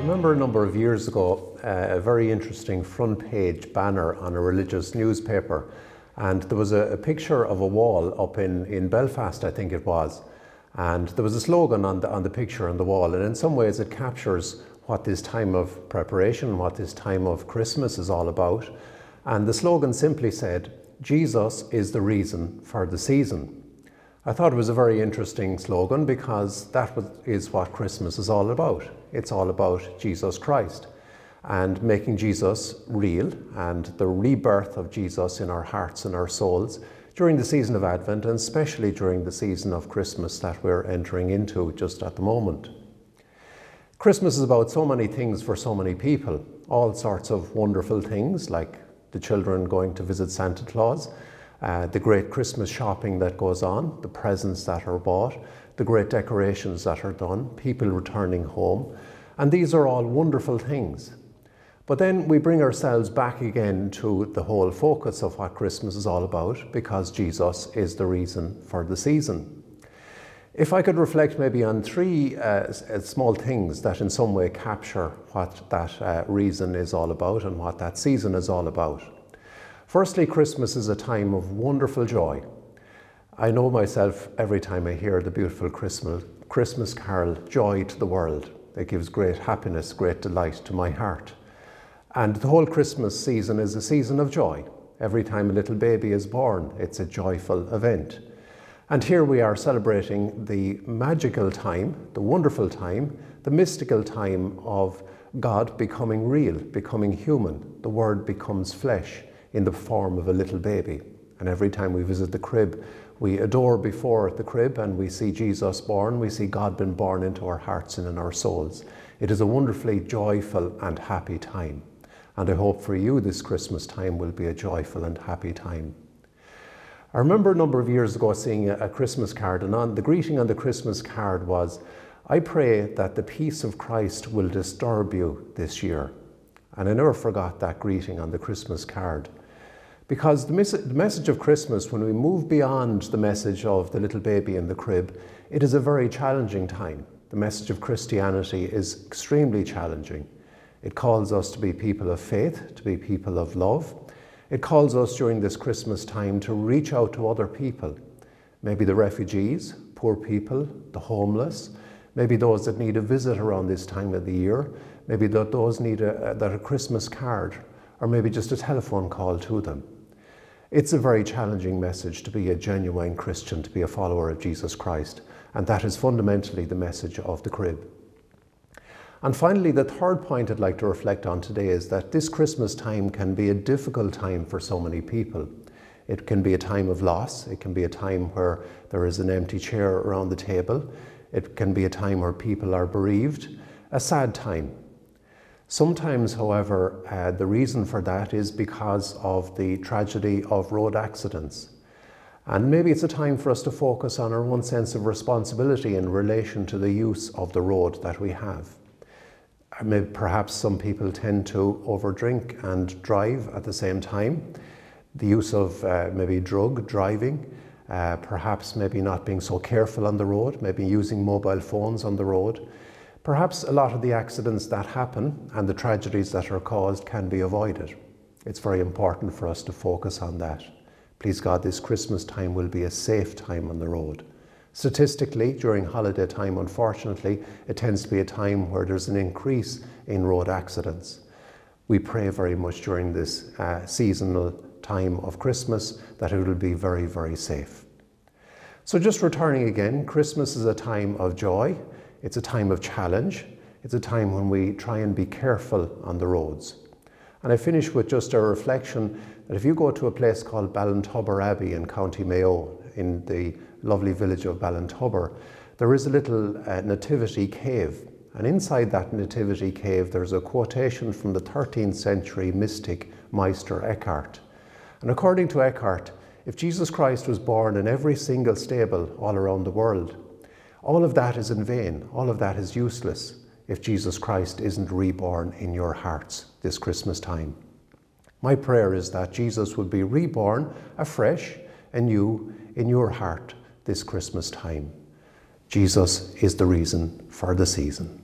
remember a number of years ago a very interesting front page banner on a religious newspaper, and there was a picture of a wall up in Belfast, I think it was, and there was a slogan on the picture on the wall, and in some ways it captures what this time of preparation, what this time of Christmas is all about. And the slogan simply said, "Jesus is the reason for the season." I thought it was a very interesting slogan because that is what Christmas is all about. It's all about Jesus Christ and making Jesus real, and the rebirth of Jesus in our hearts and our souls during the season of Advent, and especially during the season of Christmas that we're entering into just at the moment. Christmas is about so many things for so many people, all sorts of wonderful things like the children going to visit Santa Claus, the great Christmas shopping that goes on, the presents that are bought, the great decorations that are done, people returning home, and these are all wonderful things. But then we bring ourselves back again to the whole focus of what Christmas is all about, because Jesus is the reason for the season. If I could reflect maybe on three small things that in some way capture what that reason is all about and what that season is all about. Firstly, Christmas is a time of wonderful joy. I know myself every time I hear the beautiful Christmas carol, "Joy to the World." It gives great happiness, great delight to my heart. And the whole Christmas season is a season of joy. Every time a little baby is born, it's a joyful event. And here we are celebrating the magical time, the wonderful time, the mystical time of God becoming real, becoming human. The Word becomes flesh in the form of a little baby. And every time we visit the crib, we adore before the crib and we see Jesus born, we see God been born into our hearts and in our souls. It is a wonderfully joyful and happy time. And I hope for you this Christmas time will be a joyful and happy time. I remember a number of years ago seeing a Christmas card, and the greeting on the Christmas card was, "I pray that the peace of Christ will disturb you this year." And I never forgot that greeting on the Christmas card. Because the message of Christmas, when we move beyond the message of the little baby in the crib, it is a very challenging time. The message of Christianity is extremely challenging. It calls us to be people of faith, to be people of love. It calls us during this Christmas time to reach out to other people, maybe the refugees, poor people, the homeless, maybe those that need a visit around this time of the year, maybe those need a Christmas card, or maybe just a telephone call to them. It's a very challenging message to be a genuine Christian, to be a follower of Jesus Christ, and that is fundamentally the message of the crib. And finally, the third point I'd like to reflect on today is that this Christmas time can be a difficult time for so many people. It can be a time of loss. It can be a time where there is an empty chair around the table. It can be a time where people are bereaved, a sad time. Sometimes, however, the reason for that is because of the tragedy of road accidents. And maybe it's a time for us to focus on our own sense of responsibility in relation to the use of the road that we have. Maybe perhaps some people tend to overdrink and drive at the same time. The use of maybe drug driving, perhaps maybe not being so careful on the road, maybe using mobile phones on the road. Perhaps a lot of the accidents that happen and the tragedies that are caused can be avoided. It's very important for us to focus on that. Please God, this Christmas time will be a safe time on the road. Statistically, during holiday time, unfortunately, it tends to be a time where there's an increase in road accidents. We pray very much during this seasonal time of Christmas that it will be very, very safe. So just returning again, Christmas is a time of joy. It's a time of challenge. It's a time when we try and be careful on the roads. And I finish with just a reflection that if you go to a place called Ballintubber Abbey in County Mayo, in the lovely village of Ballintubber, there is a little nativity cave. And inside that nativity cave, there's a quotation from the 13th century mystic Meister Eckhart. And according to Eckhart, if Jesus Christ was born in every single stable all around the world, all of that is in vain, all of that is useless if Jesus Christ isn't reborn in your hearts this Christmas time. My prayer is that Jesus would be reborn afresh, anew, in your heart this Christmas time. Jesus is the reason for the season.